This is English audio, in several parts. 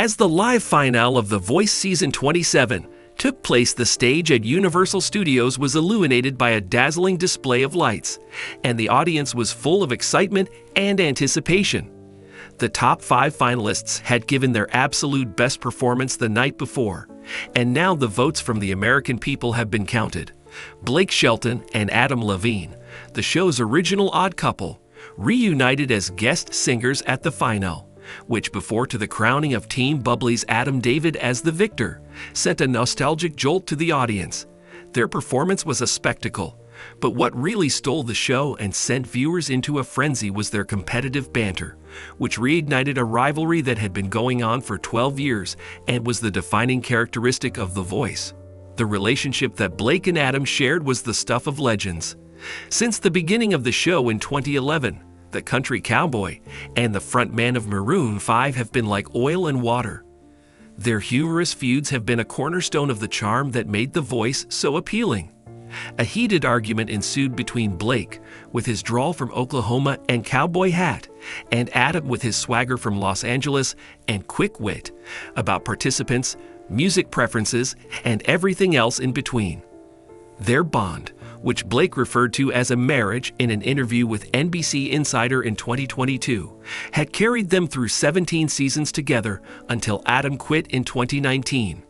As the live finale of The Voice Season 27 took place, the stage at Universal Studios was illuminated by a dazzling display of lights, and the audience was full of excitement and anticipation. The top 5 finalists had given their absolute best performance the night before, and now the votes from the American people have been counted. Blake Shelton and Adam Levine, the show's original odd couple, reunited as guest singers at the final, which before to the crowning of Team Bubbly's Adam David as the victor, sent a nostalgic jolt to the audience. Their performance was a spectacle, but what really stole the show and sent viewers into a frenzy was their competitive banter, which reignited a rivalry that had been going on for 12 years and was the defining characteristic of The Voice. The relationship that Blake and Adam shared was the stuff of legends. Since the beginning of the show in 2011, the country cowboy and the frontman of Maroon 5 have been like oil and water. Their humorous feuds have been a cornerstone of the charm that made The Voice so appealing. A heated argument ensued between Blake, with his drawl from Oklahoma and cowboy hat, and Adam with his swagger from Los Angeles and quick wit, about participants, music preferences, and everything else in between. Their bond, which Blake referred to as a marriage in an interview with NBC Insider in 2022, had carried them through 17 seasons together until Adam quit in 2019.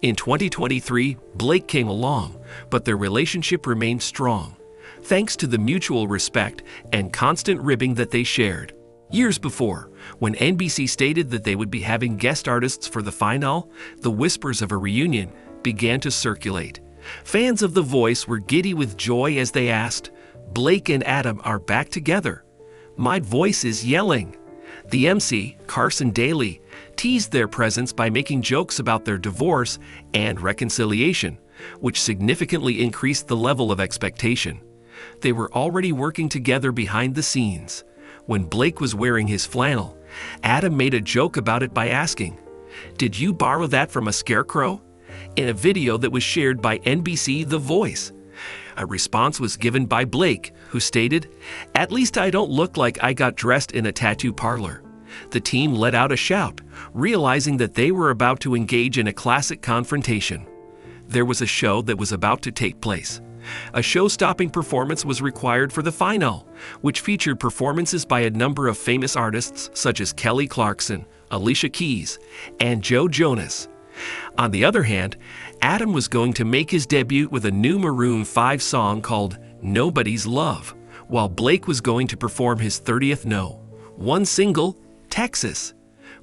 In 2023, Blake came along, but their relationship remained strong, thanks to the mutual respect and constant ribbing that they shared. Years before, when NBC stated that they would be having guest artists for the finale, the whispers of a reunion began to circulate. Fans of The Voice were giddy with joy as they asked, "Blake and Adam are back together. My voice is yelling." The MC, Carson Daly, teased their presence by making jokes about their divorce and reconciliation, which significantly increased the level of expectation. They were already working together behind the scenes. When Blake was wearing his flannel, Adam made a joke about it by asking, "Did you borrow that from a scarecrow?" in a video that was shared by NBC The Voice. A response was given by Blake, who stated, "At least I don't look like I got dressed in a tattoo parlor." The team let out a shout, realizing that they were about to engage in a classic confrontation. There was a show that was about to take place. A show-stopping performance was required for the final, which featured performances by a number of famous artists such as Kelly Clarkson, Alicia Keys, and Joe Jonas. On the other hand, Adam was going to make his debut with a new Maroon 5 song called Nobody's Love, while Blake was going to perform his 30th No.1 single, Texas.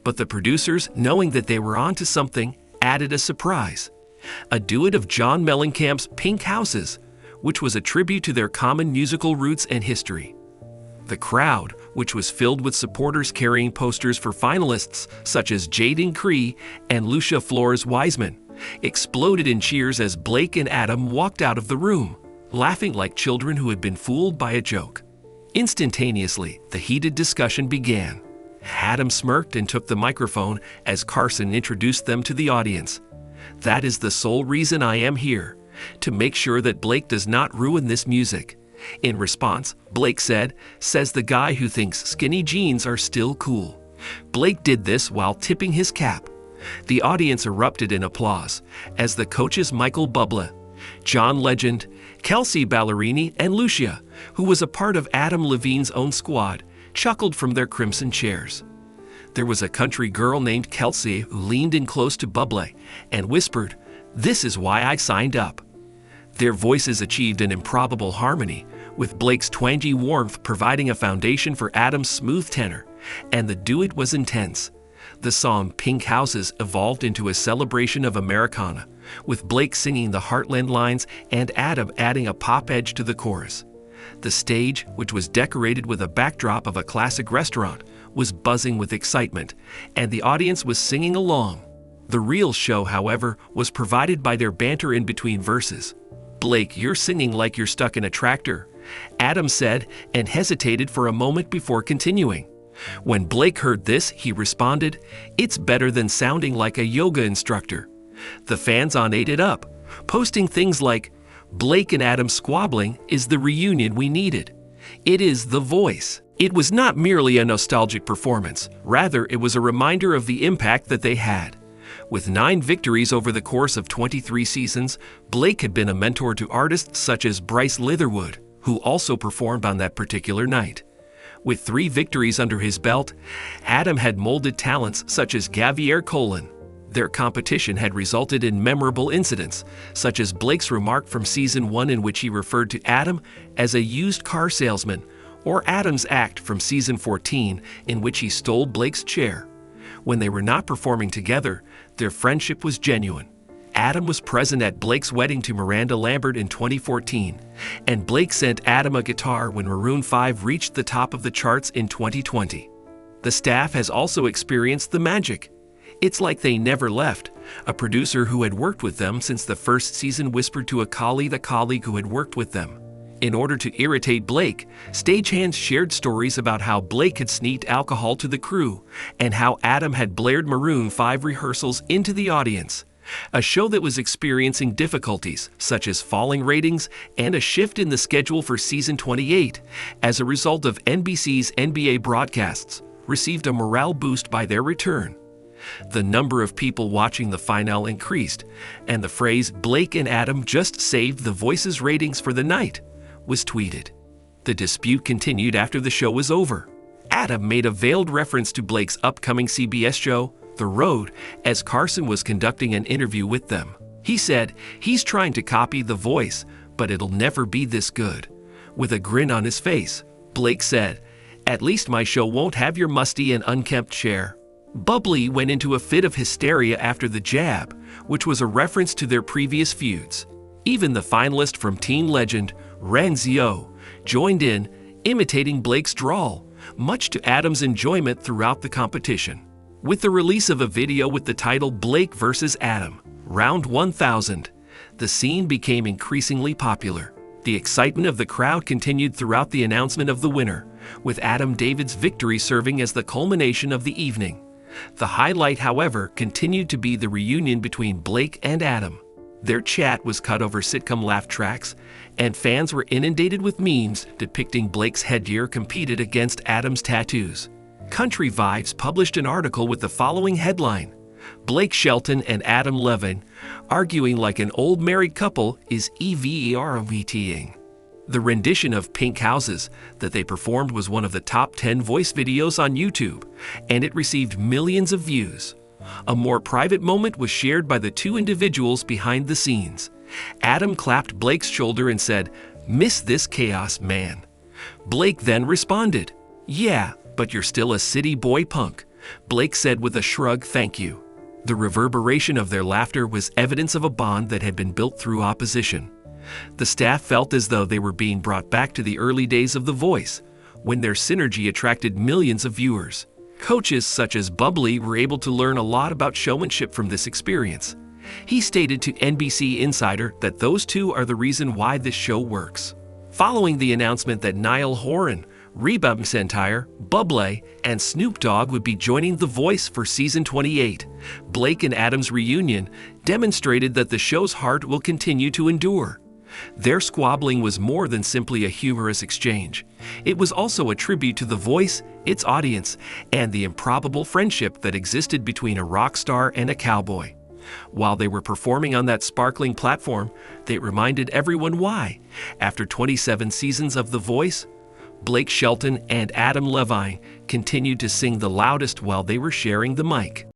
But the producers, knowing that they were onto something, added a surprise. A duet of John Mellencamp's Pink Houses, which was a tribute to their common musical roots and history. The crowd, which was filled with supporters carrying posters for finalists such as Jaden Cree and Lucia Flores-Wiseman, exploded in cheers as Blake and Adam walked out of the room, laughing like children who had been fooled by a joke. Instantaneously, the heated discussion began. Adam smirked and took the microphone as Carson introduced them to the audience. "That is the sole reason I am here, to make sure that Blake does not ruin this music." In response, Blake said, "Says the guy who thinks skinny jeans are still cool." Blake did this while tipping his cap. The audience erupted in applause as the coaches Michael Bublé, John Legend, Kelsey Ballerini, and Lucia, who was a part of Adam Levine's own squad, chuckled from their crimson chairs. There was a country girl named Kelsey who leaned in close to Bublé and whispered, "This is why I signed up." Their voices achieved an improbable harmony, with Blake's twangy warmth providing a foundation for Adam's smooth tenor, and the duet was intense. The song Pink Houses evolved into a celebration of Americana, with Blake singing the Heartland lines and Adam adding a pop edge to the chorus. The stage, which was decorated with a backdrop of a classic restaurant, was buzzing with excitement, and the audience was singing along. The real show, however, was provided by their banter in between verses. "Blake, you're singing like you're stuck in a tractor," Adam said, and hesitated for a moment before continuing. When Blake heard this, he responded, "It's better than sounding like a yoga instructor." The fans ate it up, posting things like, "Blake and Adam squabbling is the reunion we needed." It is The Voice. It was not merely a nostalgic performance, rather it was a reminder of the impact that they had. With 9 victories over the course of 23 seasons, Blake had been a mentor to artists such as Bryce Litherwood, who also performed on that particular night. With 3 victories under his belt, Adam had molded talents such as Javier Colin. Their competition had resulted in memorable incidents, such as Blake's remark from Season 1 in which he referred to Adam as a used car salesman, or Adam's act from Season 14 in which he stole Blake's chair. When they were not performing together, their friendship was genuine. Adam was present at Blake's wedding to Miranda Lambert in 2014, and Blake sent Adam a guitar when Maroon 5 reached the top of the charts in 2020. The staff has also experienced the magic. It's like they never left. A producer who had worked with them since the first season whispered to a colleague who had worked with them. In order to irritate Blake, stagehands shared stories about how Blake had sneaked alcohol to the crew and how Adam had blared Maroon 5 rehearsals into the audience. A show that was experiencing difficulties, such as falling ratings and a shift in the schedule for Season 28, as a result of NBC's NBA broadcasts, received a morale boost by their return. The number of people watching the finale increased, and the phrase "Blake and Adam just saved The Voice's ratings for the night" was tweeted. The dispute continued after the show was over. Adam made a veiled reference to Blake's upcoming CBS show, The Road, as Carson was conducting an interview with them. He said, "He's trying to copy The Voice, but it'll never be this good." With a grin on his face, Blake said, "At least my show won't have your musty and unkempt chair." Bubbly went into a fit of hysteria after the jab, which was a reference to their previous feuds. Even the finalist from teen legend, Ren Zio, joined in, imitating Blake's drawl, much to Adam's enjoyment throughout the competition. With the release of a video with the title Blake vs. Adam, Round 1000, the scene became increasingly popular. The excitement of the crowd continued throughout the announcement of the winner, with Adam David's victory serving as the culmination of the evening. The highlight, however, continued to be the reunion between Blake and Adam. Their chat was cut over sitcom laugh tracks, and fans were inundated with memes depicting Blake's headgear competed against Adam's tattoos. Country Vibes published an article with the following headline: "Blake Shelton and Adam Levine arguing like an old married couple is EVERVTing." The rendition of Pink Houses that they performed was one of the top 10 voice videos on YouTube, and it received millions of views. A more private moment was shared by the 2 individuals behind the scenes. Adam clapped Blake's shoulder and said, "Miss this chaos, man." Blake then responded, "Yeah, but you're still a city boy punk." Blake said with a shrug, "Thank you." The reverberation of their laughter was evidence of a bond that had been built through opposition. The staff felt as though they were being brought back to the early days of The Voice, when their synergy attracted millions of viewers. Coaches such as Bubbly were able to learn a lot about showmanship from this experience. He stated to NBC Insider that those 2 are the reason why this show works. Following the announcement that Niall Horan, Reba McEntire, Bublé, and Snoop Dogg would be joining The Voice for Season 28, Blake and Adam's reunion demonstrated that the show's heart will continue to endure. Their squabbling was more than simply a humorous exchange. It was also a tribute to The Voice, its audience, and the improbable friendship that existed between a rock star and a cowboy. While they were performing on that sparkling platform, they reminded everyone why, after 27 seasons of The Voice, Blake Shelton and Adam Levine continued to sing the loudest while they were sharing the mic.